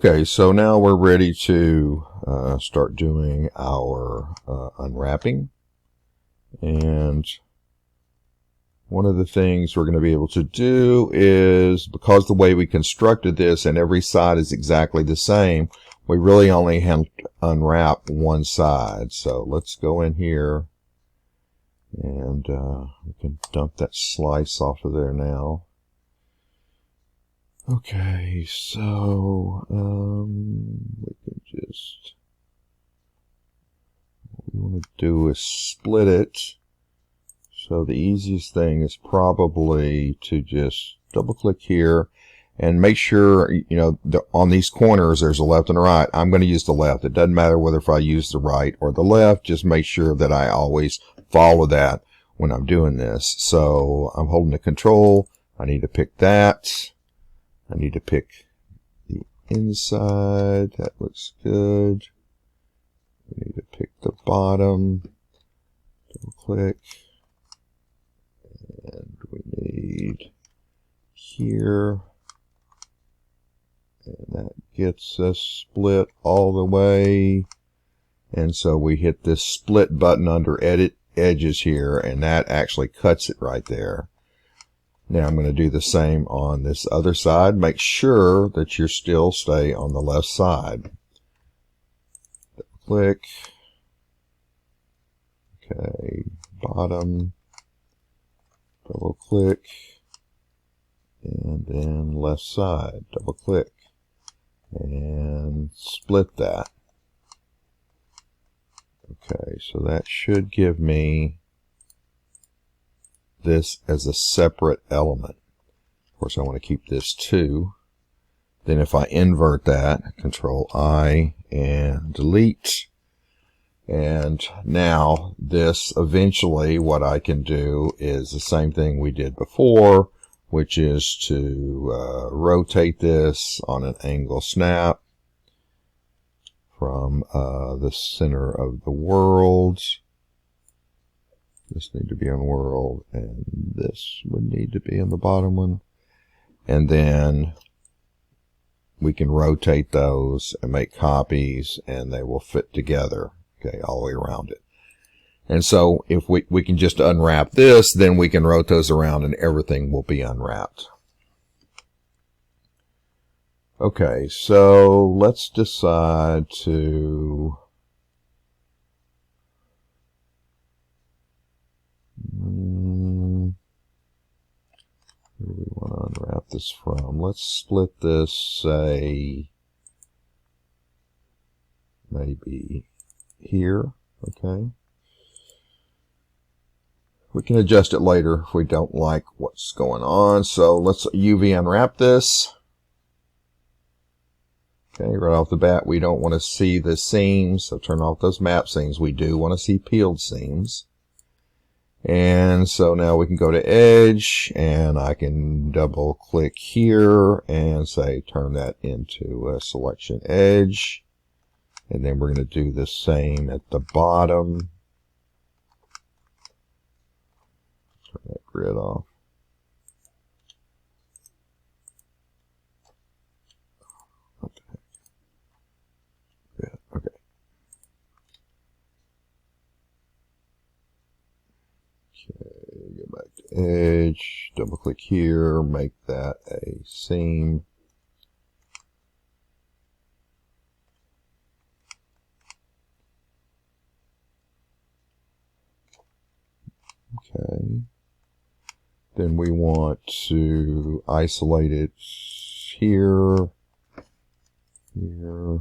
Okay, so now we're ready to start doing our unwrapping. And one of the things we're going to be able to do is, because the way we constructed this and every side is exactly the same, we really only have to unwrap one side. So let's go in here and we can dump that slice off of there now. Okay, so we can just, what we want to do is split it. So the easiest thing is probably to just double click here and make sure, you know, on these corners there's a left and a right. I'm going to use the left. It doesn't matter whether if I use the right or the left, just make sure that I always follow that when I'm doing this. So I'm holding the control. I need to pick that. I need to pick the inside. That looks good. We need to pick the bottom. Double click. And we need here. And that gets us split all the way. And so we hit this split button under edit edges here, and that actually cuts it right there. Now I'm going to do the same on this other side. Make sure that you still stay on the left side. Double click. Okay, bottom. Double click. And then left side. Double click. And split that. Okay, so that should give me this as a separate element. Of course, I want to keep this too. Then if I invert that, Control I and delete. And now this eventually, what I can do is the same thing we did before, which is to rotate this on an angle snap from the center of the world. This need to be on world, and this would need to be on the bottom one. And then we can rotate those and make copies, and they will fit together, okay, all the way around it. And so if we can just unwrap this, then we can rotate those around and everything will be unwrapped. Okay, so let's decide to where do we want to unwrap this from? Let's split this, say, maybe here, okay? We can adjust it later if we don't like what's going on. So let's UV unwrap this. Okay, right off the bat, we don't want to see the seams, so turn off those map seams. We do want to see peeled seams. And so now we can go to edge, and I can double click here and say turn that into a selection edge. And then we're going to do the same at the bottom. Turn that grid off. Okay. Okay, go back to edge, double click here, make that a seam. Okay. Then we want to isolate it here, here,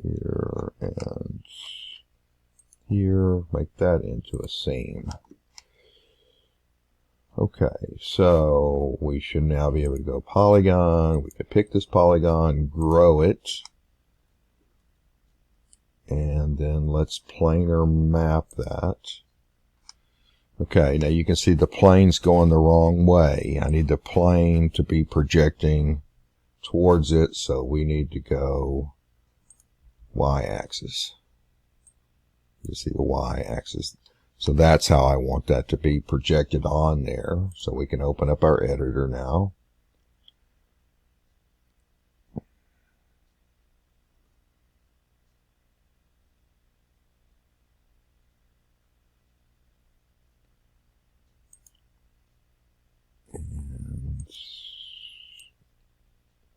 here, and here. Make that into a seam. Okay, so we should now be able to go polygon. We could pick this polygon, grow it, and then let's planar map that. Okay, now you can see the plane's going the wrong way. I need the plane to be projecting towards it, so we need to go y-axis. You see the y-axis. So that's how I want that to be projected on there. So we can open up our editor now.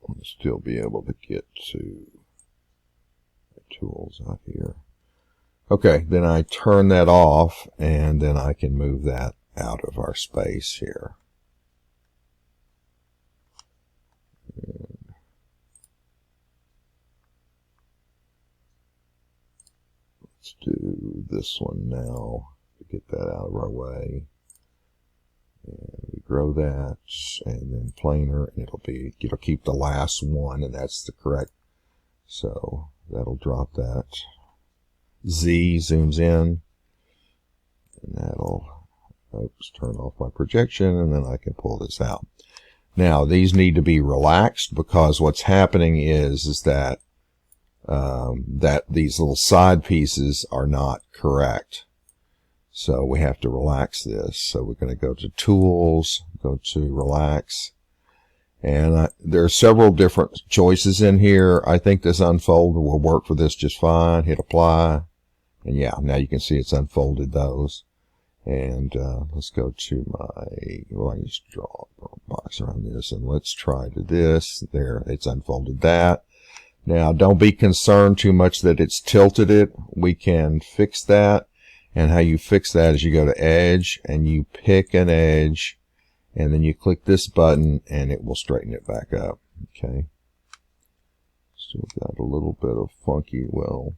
I'll still be able to get to the tools out here. Okay, then I turn that off, and then I can move that out of our space here. Let's do this one now to get that out of our way. And we grow that, and then planar, and it'll keep the last one, and that's the correct. So that'll drop that. Z zooms in, and that'll, oops, turn off my projection, and then I can pull this out. Now these need to be relaxed, because what's happening is that these little side pieces are not correct. So we have to relax this. So we're going to go to Tools, go to Relax. And there are several different choices in here. I think this unfold will work for this just fine. Hit Apply. And yeah, now you can see it's unfolded those. And let's go to well, I can just draw a box around this. And let's try to this. There, it's unfolded that. Now, don't be concerned too much that it's tilted it. We can fix that. And how you fix that is you go to Edge, and you pick an edge, and then you click this button, and it will straighten it back up. Okay. Still got a little bit of funky. Well,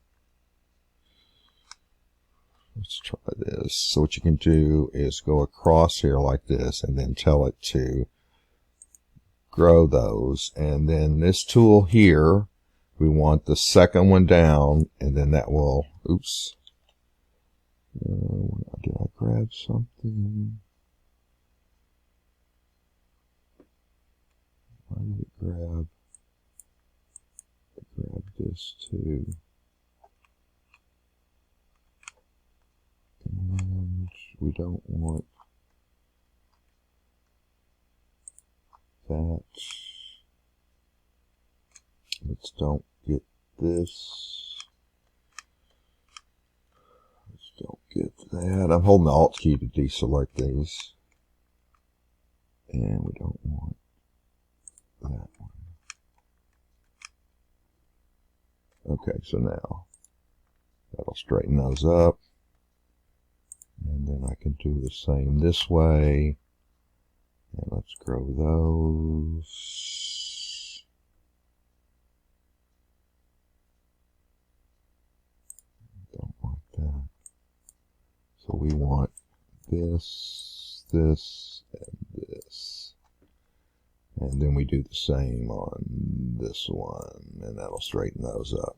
let's try this. So what you can do is go across here like this, and then tell it to grow those. And then this tool here, we want the second one down, and then that will, oops. Did I grab something? Why did it grab? It grabbed this too. And we don't want that. Let's don't get this. Don't get that. I'm holding the Alt key to deselect these. And we don't want that one. Okay, so now that'll straighten those up. And then I can do the same this way. And let's grow those. Don't want that. So we want this, this, and this. And then we do the same on this one, and that'll straighten those up.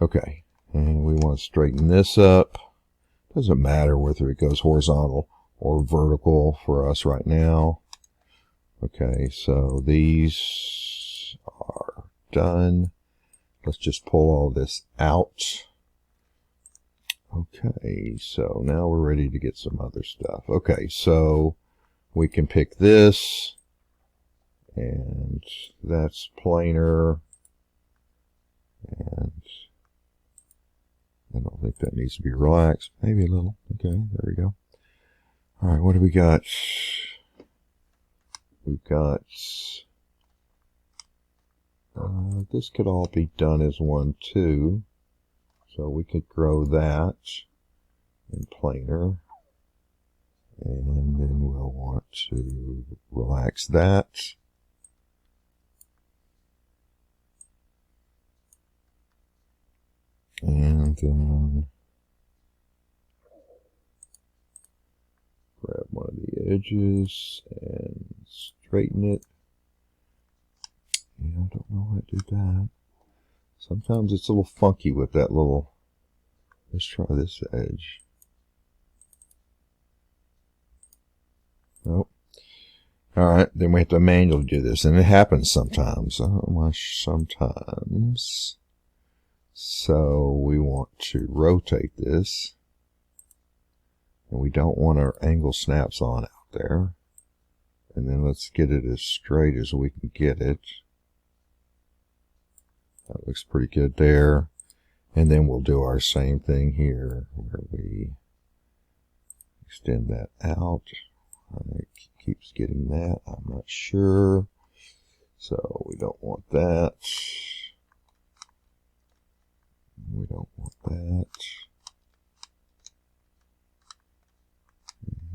Okay, and we want to straighten this up. Doesn't matter whether it goes horizontal or vertical for us right now. Okay, so these are done. Let's just pull all this out. Okay, so now we're ready to get some other stuff. Okay, so we can pick this, and that's planar, and I don't think that needs to be relaxed. Maybe a little. Okay, there we go. All right, what do we got? We've got, this could all be done as one too. So we could grow that in planar, and then we'll want to relax that. And then grab one of the edges and straighten it. Yeah, I don't know how to do that. Sometimes it's a little funky with that little, let's try this edge. Nope. Alright, then we have to manually do this, and it happens sometimes. Sometimes. So we want to rotate this, and we don't want our angle snaps on out there. And then let's get it as straight as we can get it. That looks pretty good there. And then we'll do our same thing here, where we extend that out. I keeps getting that. I'm not sure. So we don't want that. We don't want that.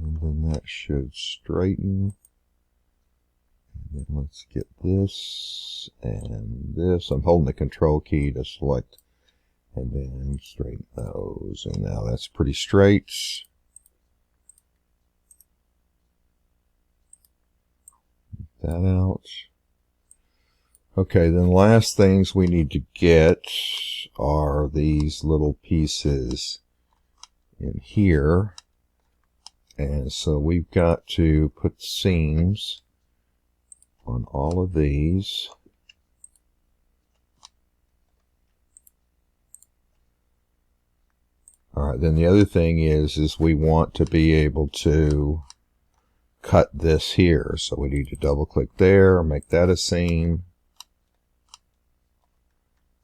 And then that should straighten. And then let's get this and this. I'm holding the control key to select and then straighten those. And now that's pretty straight. Get that out. Okay, then last things we need to get are these little pieces in here. And so we've got to put seams on all of these. All right, then the other thing is we want to be able to cut this here. So we need to double click there, make that a seam.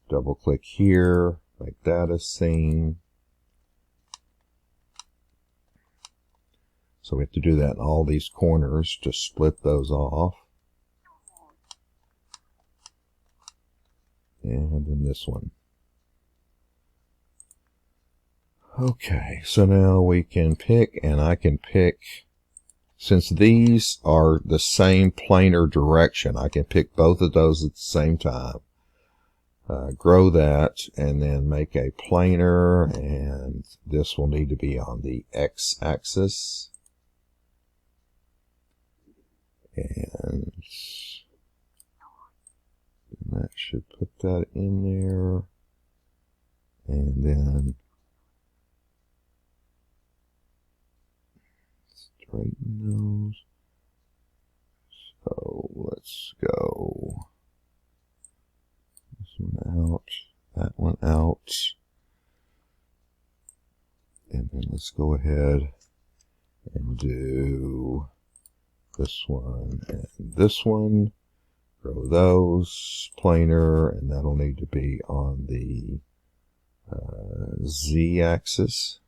Double click here, make that a seam. So we have to do that in all these corners to split those off. And then this one. Okay, so now we can pick, and I can pick, since these are the same planar direction, I can pick both of those at the same time. Grow that, and then make a planar, and this will need to be on the x-axis. And that should put that in there. And then straighten those. So let's go this one out, that one out. And then let's go ahead and do this one and this one. Grow those planar, and that'll need to be on the z-axis.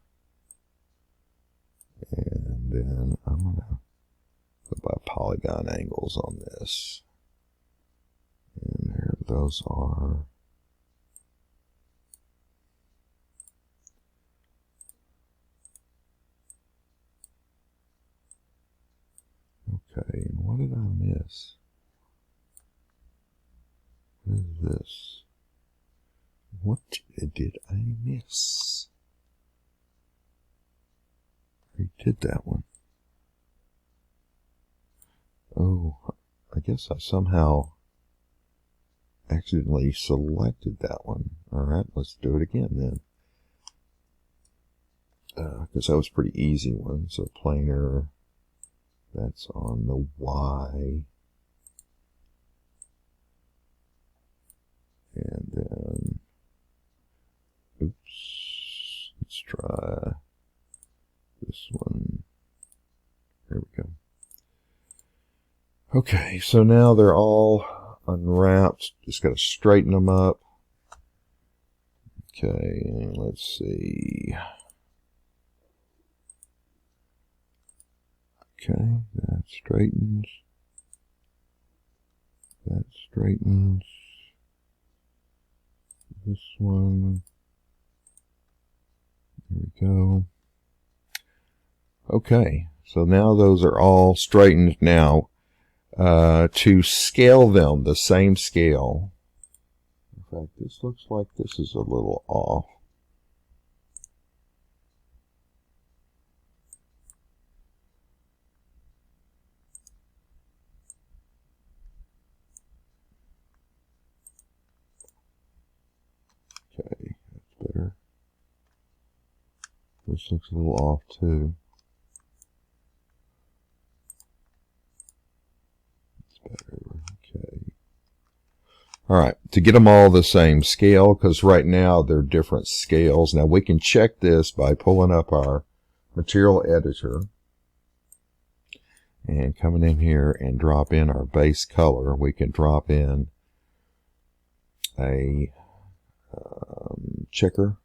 And then I'm going to go by polygon angles on this. And there those are. Okay, and what did I miss? What is this? What did I miss? I did that one. Oh, I guess I somehow accidentally selected that one. Alright, let's do it again then. Because that was a pretty easy one. So planar, that's on the Y. And then, oops, let's try this one. There we go. Okay, so now they're all unwrapped. Just got to straighten them up. Okay, and let's see. Okay, that straightens. That straightens. This one. There we go. Okay, so now those are all straightened. Now, to scale them the same scale. In fact, this looks like this is a little off. Okay, that's better. This looks a little off too. It's better. Okay. Alright, to get them all the same scale, because right now they're different scales. Now we can check this by pulling up our material editor and coming in here and drop in our base color. We can drop in a checker,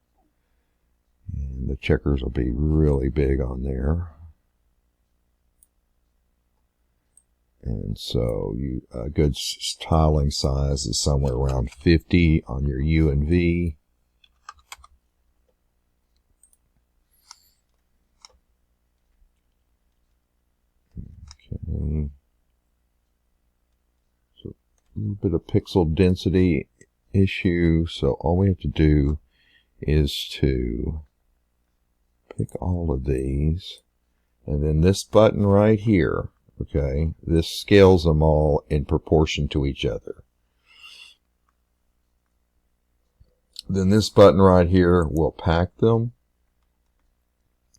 and the checkers will be really big on there. And so a good tiling size is somewhere around 50 on your U and V. Okay. So a little bit of pixel density issue. So all we have to do is to pick all of these. And then this button right here, okay, this scales them all in proportion to each other. Then this button right here will pack them.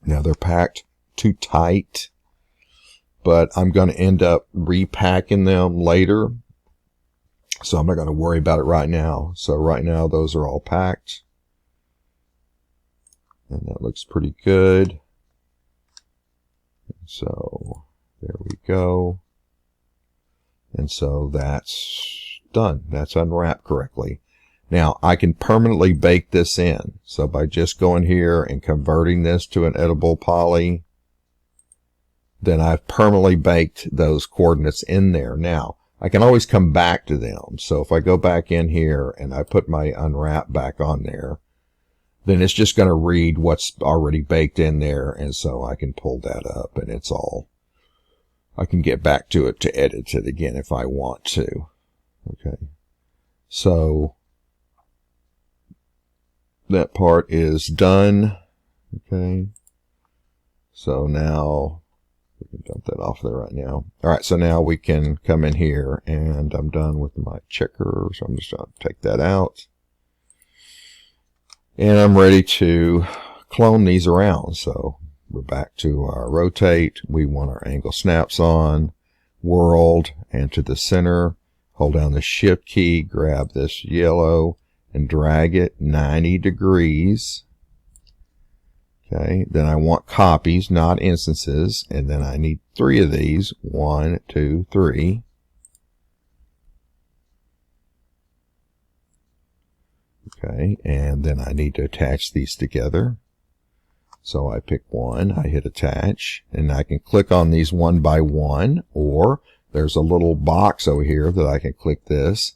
Now they're packed too tight, but I'm going to end up repacking them later. So I'm not going to worry about it right now. So right now those are all packed. And that looks pretty good. So there we go. And so that's done. That's unwrapped correctly. Now I can permanently bake this in. So by just going here and converting this to an edible poly, then I've permanently baked those coordinates in there. Now I can always come back to them. So if I go back in here and I put my unwrap back on there, then it's just going to read what's already baked in there. And so I can pull that up and it's all, I can get back to it to edit it again if I want to. Okay. So that part is done. Okay. So now we can dump that off there right now. All right. So now we can come in here and I'm done with my checker. So I'm just going to take that out. And I'm ready to clone these around. So we're back to our rotate. We want our angle snaps on, world, and to the center. Hold down the shift key, grab this yellow, and drag it 90 degrees. Okay, then I want copies, not instances. And then I need 3 of these. 1, 2, 3. Okay, and then I need to attach these together. So I pick one, I hit attach, and I can click on these one by one, or there's a little box over here that I can click this,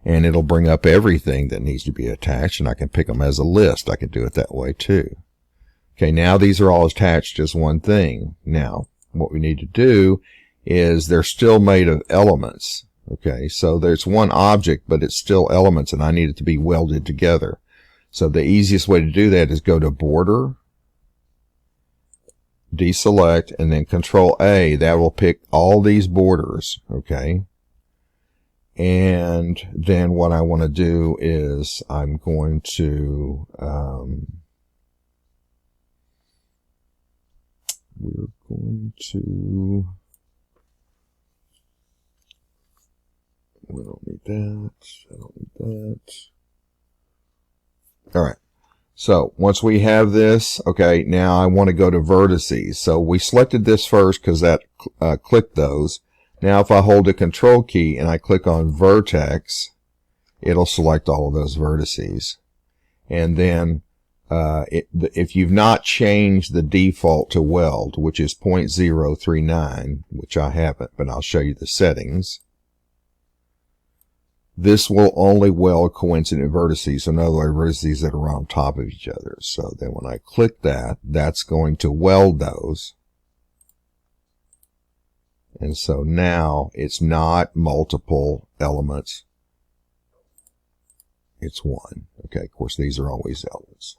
and it'll bring up everything that needs to be attached, and I can pick them as a list. I can do it that way too. Okay, now these are all attached as one thing. Now, what we need to do is they're still made of elements. Okay, so there's one object, but it's still elements, and I need it to be welded together. So the easiest way to do that is go to Border, deselect, and then Control A. That will pick all these borders, okay? And then what I want to do is I'm going to, we're going to, we don't need that. I don't need that. All right. So once we have this, okay, now I want to go to vertices. So we selected this first because that clicked those. Now if I hold the control key and I click on vertex, it'll select all of those vertices. And then if you've not changed the default to weld, which is 0.039, which I haven't, but I'll show you the settings. This will only weld coincident vertices, so in other words, vertices that are on top of each other. So then when I click that, that's going to weld those. And so now it's not multiple elements. It's one. Okay, of course, these are always elements.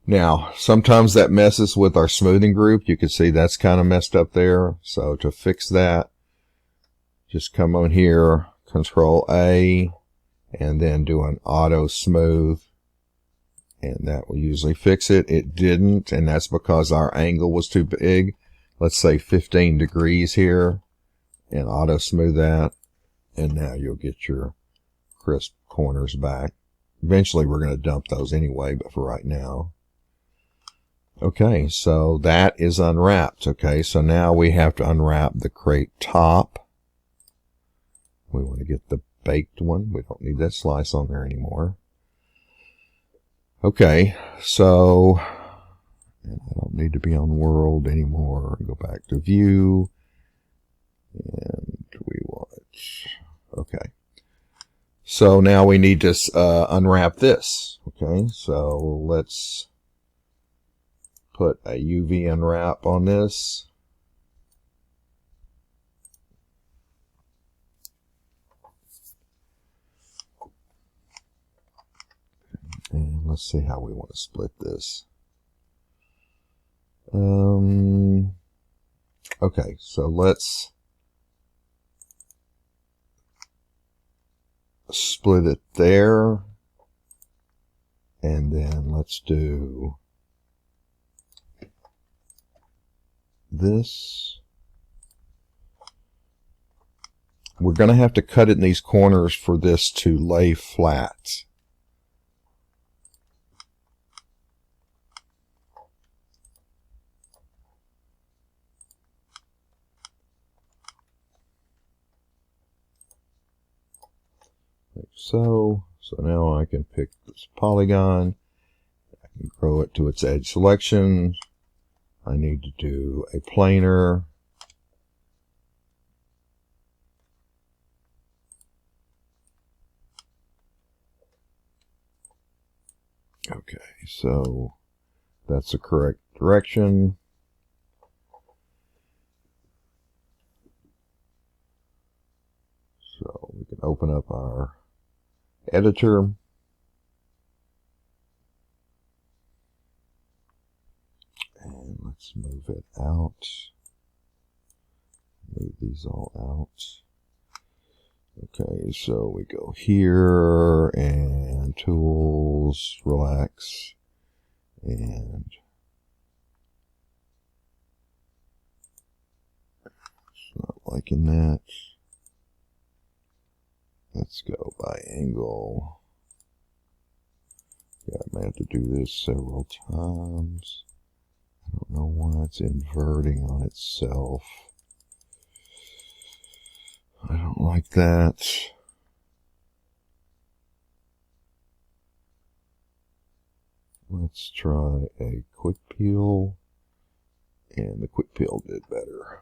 Now, sometimes that messes with our smoothing group. You can see that's kind of messed up there. So to fix that, just come on here, Control A, and then do an auto smooth, and that will usually fix it. It didn't, and that's because our angle was too big. Let's say 15 degrees here, and auto smooth that, and now you'll get your crisp corners back. Eventually we're going to dump those anyway, but for right now. Okay, so that is unwrapped. Okay, so now we have to unwrap the crate top. We want to get the baked one. We don't need that slice on there anymore. Okay, so and I don't need to be on world anymore. Go back to view. And we want, okay. So now we need to unwrap this. Okay, so let's put a UV unwrap on this. And let's see how we want to split this. Okay, so let's split it there. And then let's do this. We're going to have to cut it in these corners for this to lay flat. Like so. So now I can pick this polygon. I can grow it to its edge selection. I need to do a planar. Okay, so that's the correct direction. So we can open up our editor. And let's move it out. Move these all out. Okay, so we go here and tools, relax, and it's not liking that. Let's go by angle. Yeah, I may have to do this several times. I don't know why it's inverting on itself. I don't like that. Let's try a quick peel. And the quick peel did better.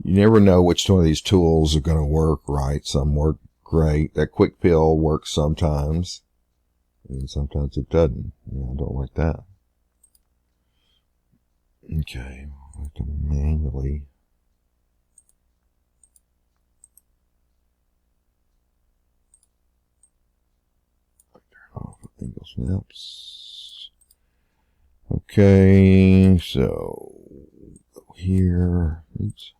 You never know which one of these tools are going to work right. Some work great. That quick peel works sometimes. And sometimes it doesn't. Yeah, I don't like that. Okay, I have to manually off angle snaps. Okay, so go here. Oops.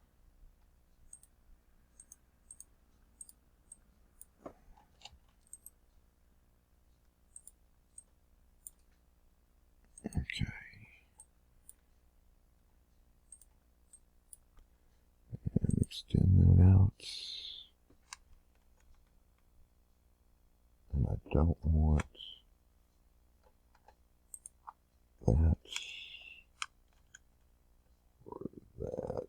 Okay. And extend that out. And I don't want that or that.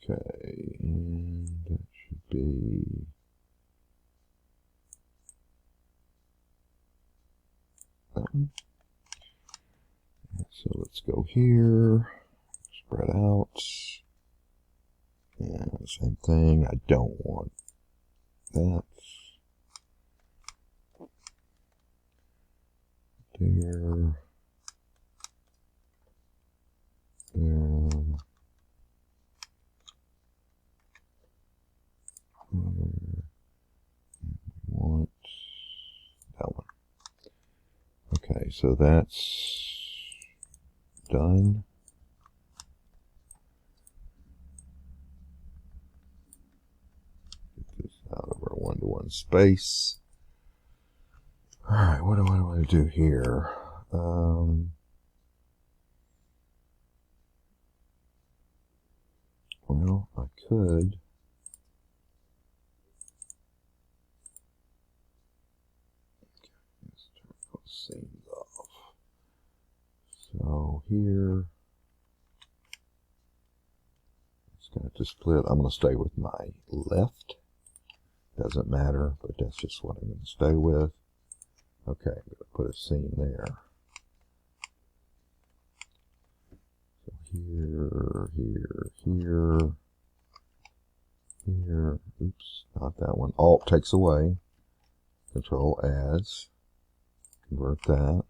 Okay, and that should be that one. So let's go here, spread out, and same thing. I don't want that. There. Want that one. Okay, so that's done. Get this out of our one-to-one space. All right, what do I want to do here? Well, I could. Let's turn those seams off. So here, it's going to split. I'm going to stay with my left. Doesn't matter, but that's just what I'm going to stay with. Okay, I'm going to put a seam there. So here, here. Oops, not that one. Alt takes away. Control adds. Convert that.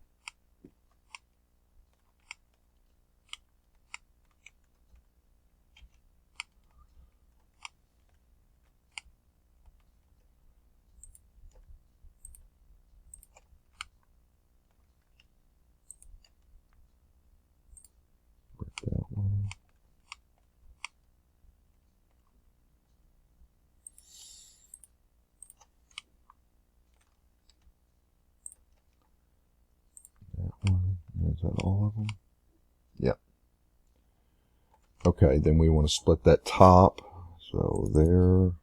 That one. That one. Is that all of them? Yep. Okay, then we want to split that top. So there.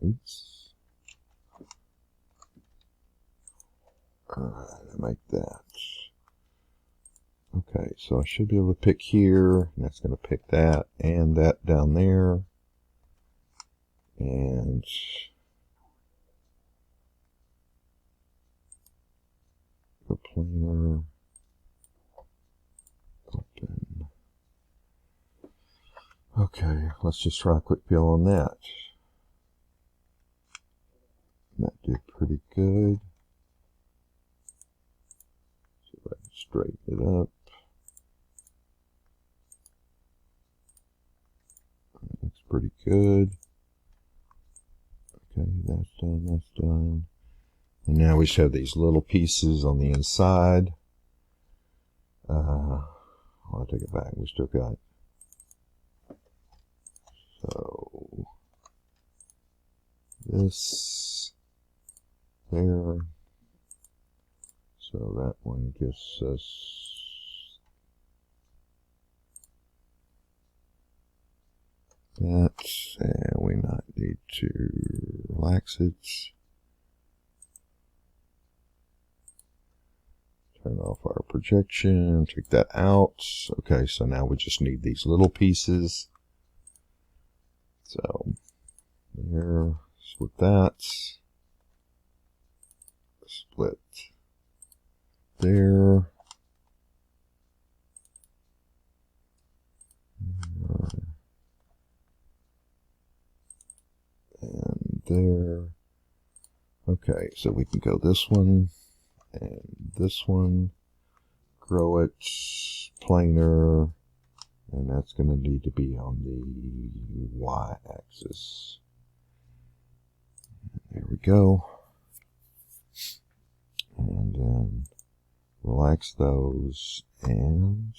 Oops. Alright, make that. Okay, so I should be able to pick here, and that's going to pick that and that down there. And the planer open. Okay, let's just try a quick feel on that. That did pretty good. So I can straighten it up. That looks pretty good. Okay, that's done, that's done. And now we just have these little pieces on the inside. I'll take it back, we still got it. So, this, there. So that one gives us that, and we not need to relax it. Turn off our projection, take that out. Okay, so now we just need these little pieces. So, there, split that. Split there. And there. Okay, so we can go this one and this one, grow it, planar, and that's going to need to be on the y-axis. There we go. And then relax those and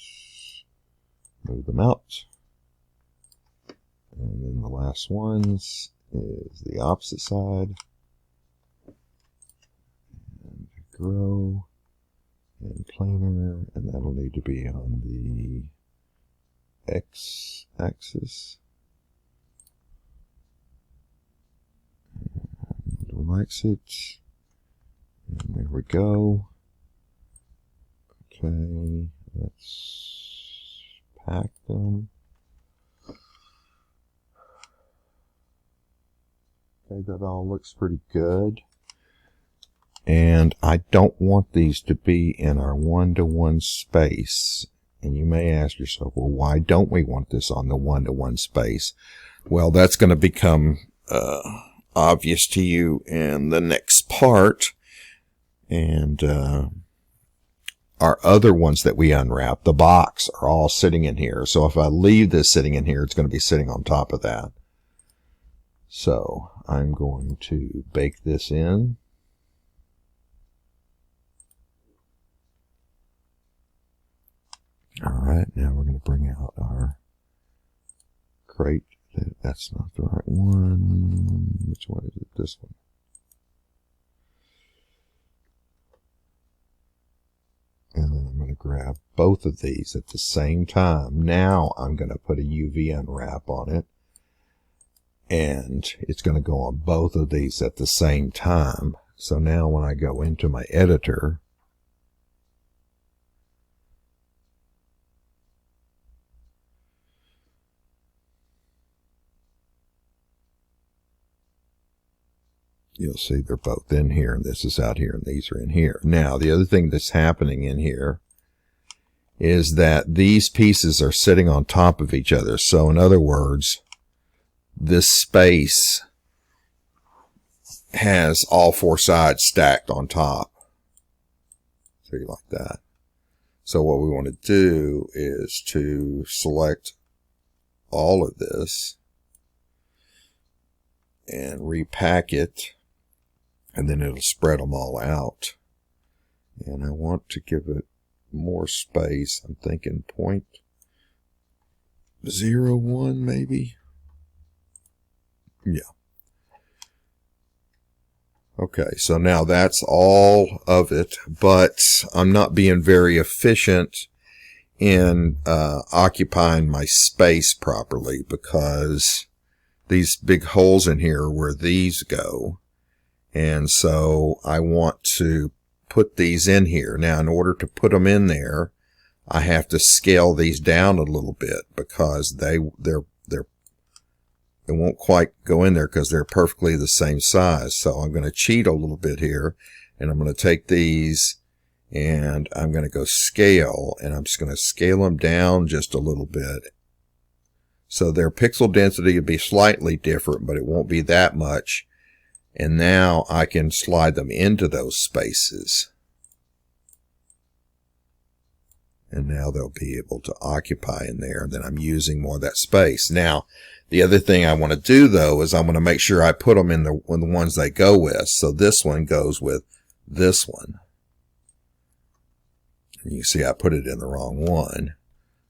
move them out. And then the last ones is the opposite side. And grow and planar, and that'll need to be on the x-axis. And relax it. And there we go. Okay, let's pack them. Okay, that all looks pretty good. And I don't want these to be in our one-to-one space. And you may ask yourself, well, why don't we want this on the one-to-one space? Well, that's going to become obvious to you in the next part. And our other ones that we unwrap, the box, are all sitting in here. So if I leave this sitting in here, it's going to be sitting on top of that. So I'm going to bake this in. Alright, now we're going to bring out our crate. That's not the right one. Which one is it? This one. And then I'm going to grab both of these at the same time. Now I'm going to put a UV unwrap on it. And it's going to go on both of these at the same time. So now when I go into my editor, you'll see they're both in here, and this is out here, and these are in here. Now, the other thing that's happening in here is that these pieces are sitting on top of each other. So in other words, this space has all four sides stacked on top. So you like that. So what we want to do is to select all of this and repack it, and then it'll spread them all out. And I want to give it more space. I'm thinking 0.01 maybe. Yeah. Okay, so now that's all of it, but I'm not being very efficient in occupying my space properly, because these big holes in here are where these go. And so I want to put these in here. Now, in order to put them in there, I have to scale these down a little bit, because they won't quite go in there because they're perfectly the same size. So I'm going to cheat a little bit here, and I'm going to take these and I'm going to go scale, and I'm just going to scale them down just a little bit. So their pixel density will be slightly different, but it won't be that much. And now I can slide them into those spaces. And now they'll be able to occupy in there, and then I'm using more of that space. Now, the other thing I want to do, though, is I'm going to make sure I put them in the ones they go with. So this one goes with this one. And you see I put it in the wrong one.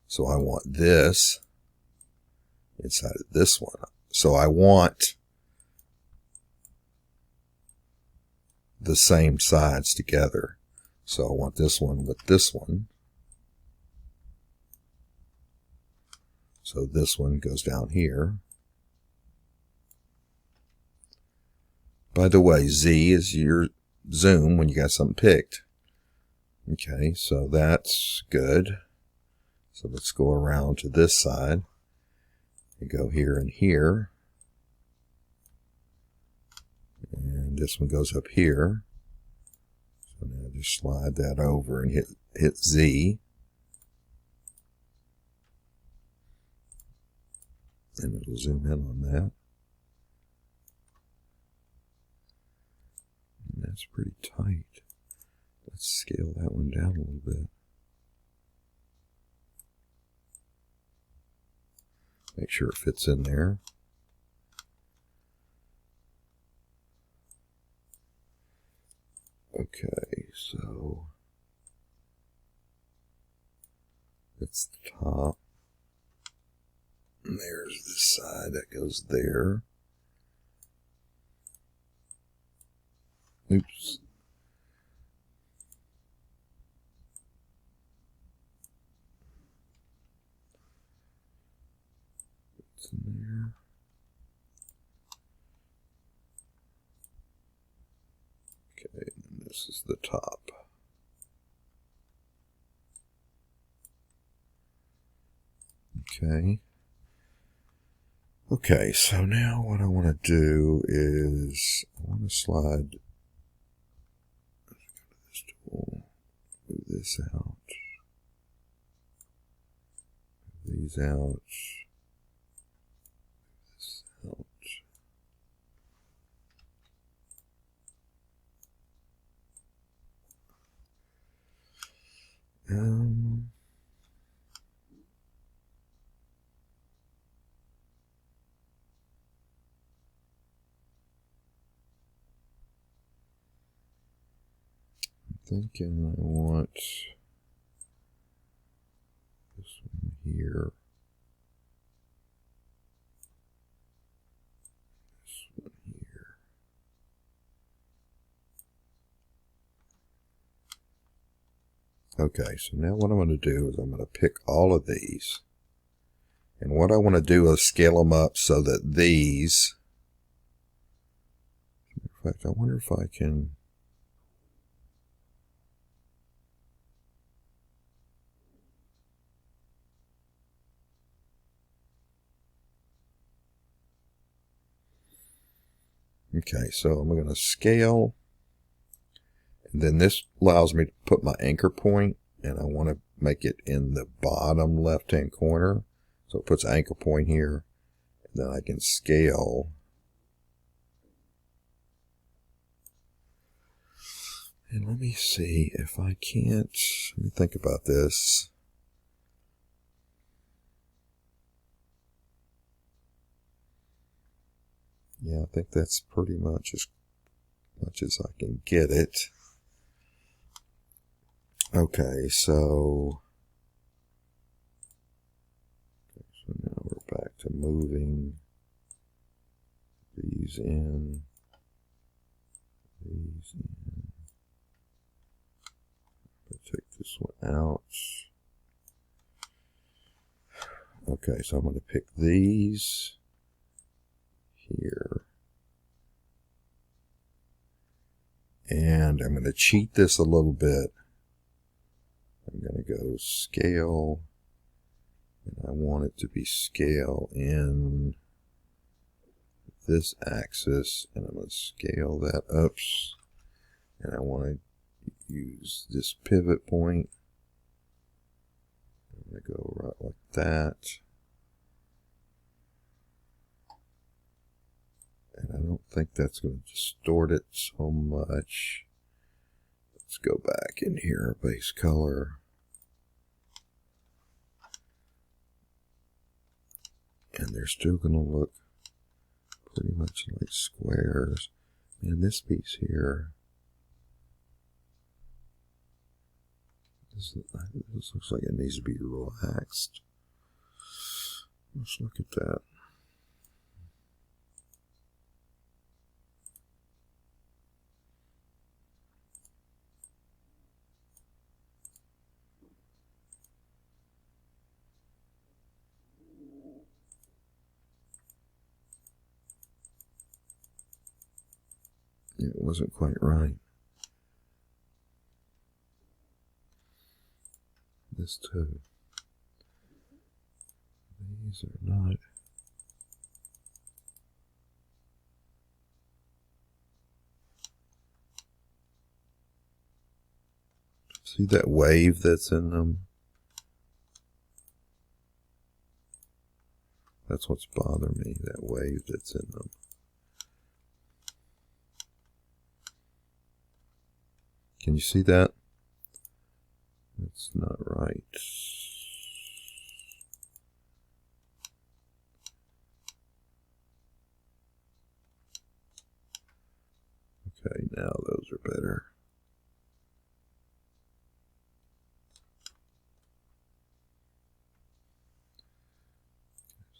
So I want this inside of this one. So I want the same sides together. So I want this one with this one. So this one goes down here. By the way, Z is your zoom when you got something picked. Okay, so that's good. So let's go around to this side. And go here and here. And this one goes up here. So now just slide that over and hit Z. And it'll zoom in on that. And that's pretty tight. Let's scale that one down a little bit. Make sure it fits in there. Okay, so that's the top. And there's this side that goes there. Oops. It's in there. Okay, and this is the top. Okay. Okay, so now what I want to do is I want to slide this tool, move this out, move these out, this out. Thinking I want this one here, this one here. Okay, so now what I'm going to do is I'm going to pick all of these, and what I want to do is scale them up so that these, in fact, I wonder if I can. Okay, so I'm going to scale. And then this allows me to put my anchor point, and I want to make it in the bottom left-hand corner. So it puts anchor point here. And then I can scale. And let me see if I can't. Let me think about this. Yeah, I think that's pretty much as much as I can get it. Okay, so now we're back to moving these in, these in. I'll take this one out. Okay, so I'm going to pick these here. And I'm going to cheat this a little bit. I'm going to go scale. And I want it to be scale in this axis. And I'm going to scale that up. And I want to use this pivot point. I'm going to go right like that. And I don't think that's going to distort it so much. Let's go back in here, base color. And they're still going to look pretty much like squares. And this piece here, this looks like it needs to be relaxed. Let's look at that. It wasn't quite right. This too. These are not. See that wave that's in them? That's what's bothering me, that wave that's in them. Can you see that? That's not right. Okay, now those are better.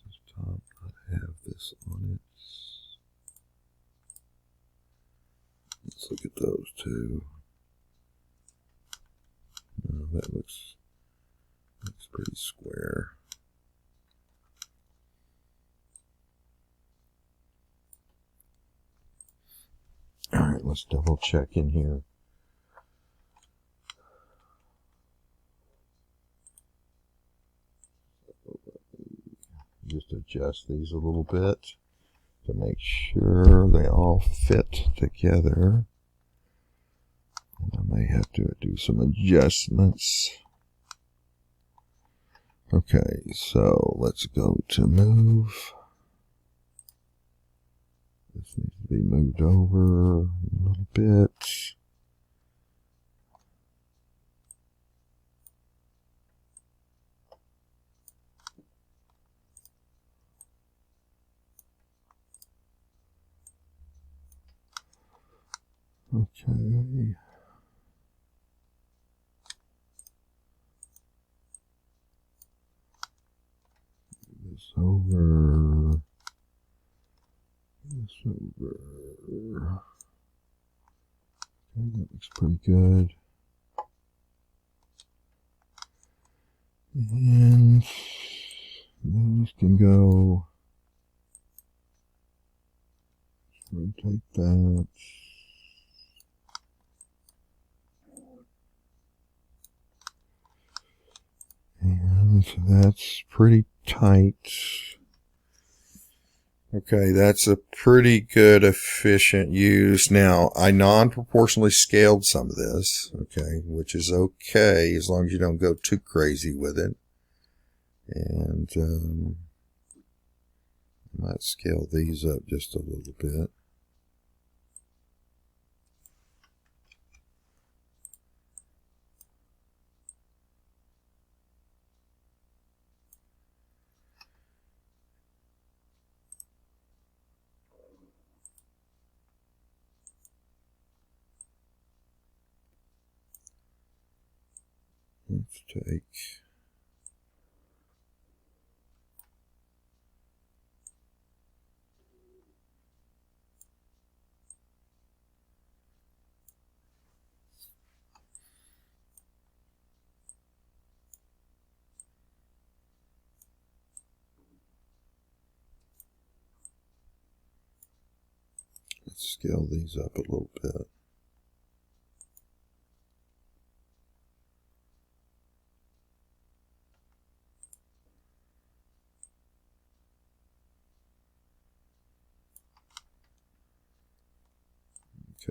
This top not have this on it. Let's look at those two. No, that looks pretty square. All right, let's double check in here. Just adjust these a little bit to make sure they all fit together. And I may have to do some adjustments. Okay, so let's go to move. This needs to be moved over a little bit. Okay. This over. This over. Okay, that looks pretty good. And these can go. Rotate that. And that's pretty tight. Okay, that's a pretty good efficient use. Now, I non-proportionally scaled some of this, okay, which is okay as long as you don't go too crazy with it. And I might scale these up just a little bit. Let's take scale these up a little bit.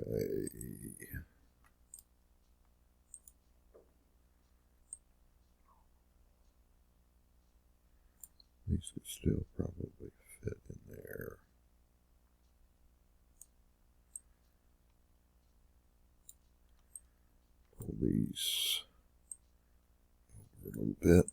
Okay. These could still probably fit in there. Pull these over a little bit.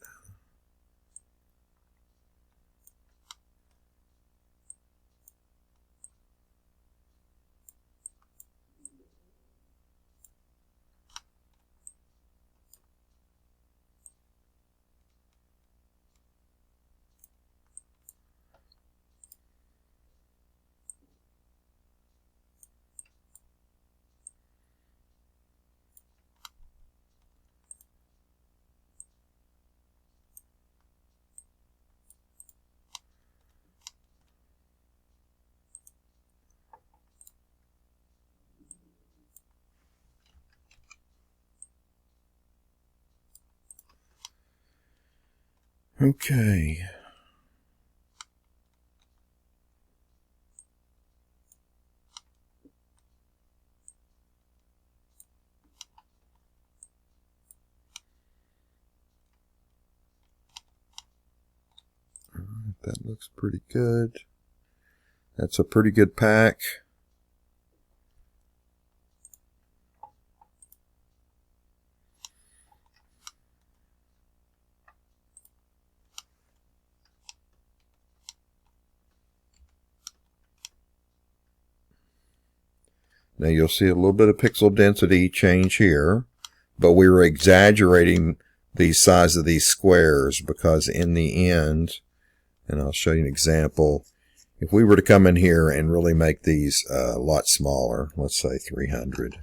Okay. All right, that looks pretty good. That's a pretty good pack. Now you'll see a little bit of pixel density change here, but we were exaggerating the size of these squares because in the end, and I'll show you an example, if we were to come in here and really make these a lot smaller, let's say 300.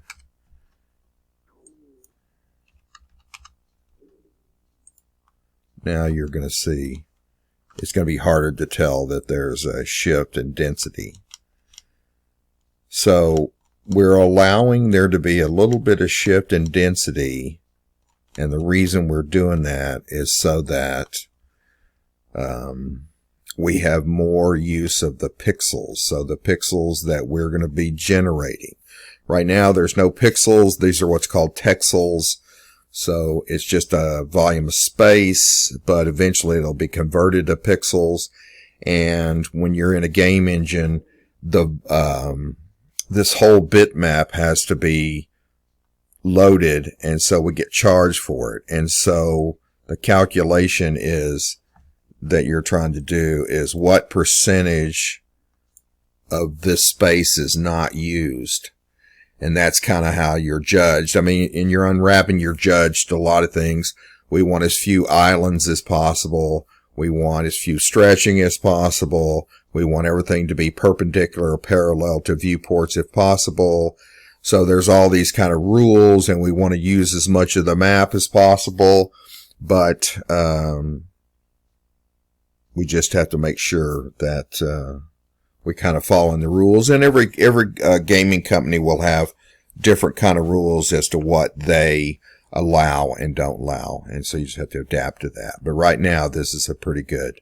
Now you're going to see it's going to be harder to tell that there's a shift in density. So we're allowing there to be a little bit of shift in density, and the reason we're doing that is so that we have more use of the pixels. So the pixels that we're going to be generating. Right now there's no pixels. These are what's called texels. So it's just a volume of space, but eventually it'll be converted to pixels. And when you're in a game engine, this whole bitmap has to be loaded, and so we get charged for it. And so the calculation is that you're trying to do is what percentage of this space is not used. And that's kind of how you're judged. I mean, in your unwrapping, you're judged a lot of things. We want as few islands as possible. We want as few stretching as possible. We want everything to be perpendicular or parallel to viewports if possible. So there's all these kind of rules, and we want to use as much of the map as possible. But we just have to make sure that we kind of follow in the rules. And every gaming company will have different kind of rules as to what they allow and don't allow. And so you just have to adapt to that. But right now, this is a pretty good,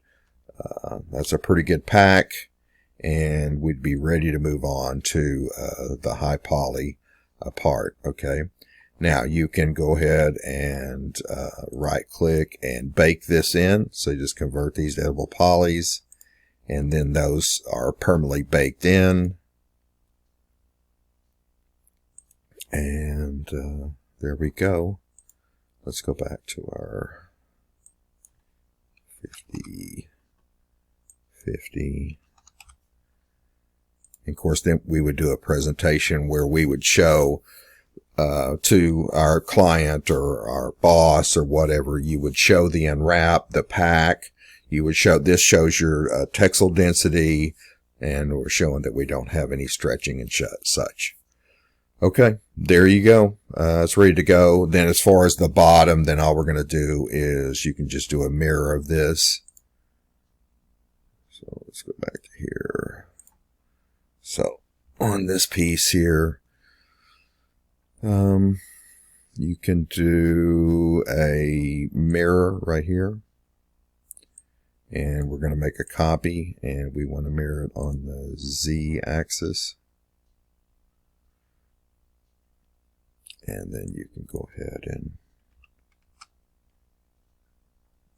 that's a pretty good pack. and we'd be ready to move on to the high poly part. Okay. Now you can go ahead and right click and bake this in. So you just convert these to edible polys, and then those are permanently baked in. And there we go. Let's go back to our 50. And of course, then we would do a presentation where we would show to our client or our boss or whatever, you would show the unwrap, the pack. You would show, this shows your textile density, and we're showing that we don't have any stretching and such. Okay, there you go. It's ready to go. Then as far as the bottom, then all we're going to do is you can just do a mirror of this. So let's go back to here. So on this piece here, you can do a mirror right here, and we're going to make a copy, and we want to mirror it on the Z axis. And then you can go ahead and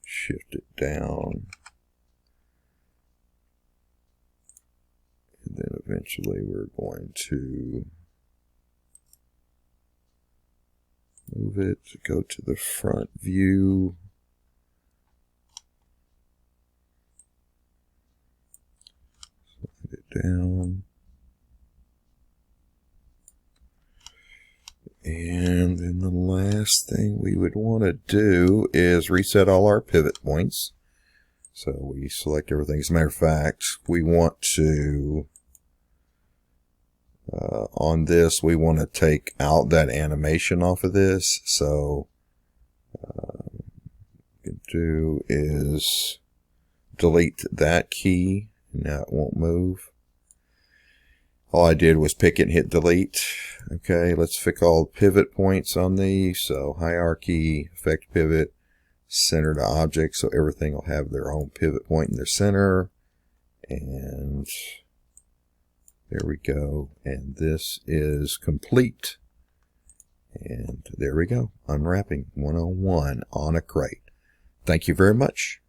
shift it down. And then eventually we're going to move it to go to the front view. Slide it down. And then the last thing we would want to do is reset all our pivot points. So we select everything. As a matter of fact, we want to, on this, we want to take out that animation off of this. So what we can do is delete that key. Now it won't move. All I did was pick it and hit delete. Okay, let's pick all pivot points on these. So hierarchy, effect pivot, center to object. So everything will have their own pivot point in their center. And there we go. And this is complete. And there we go. Unwrapping 101 on a crate. Thank you very much.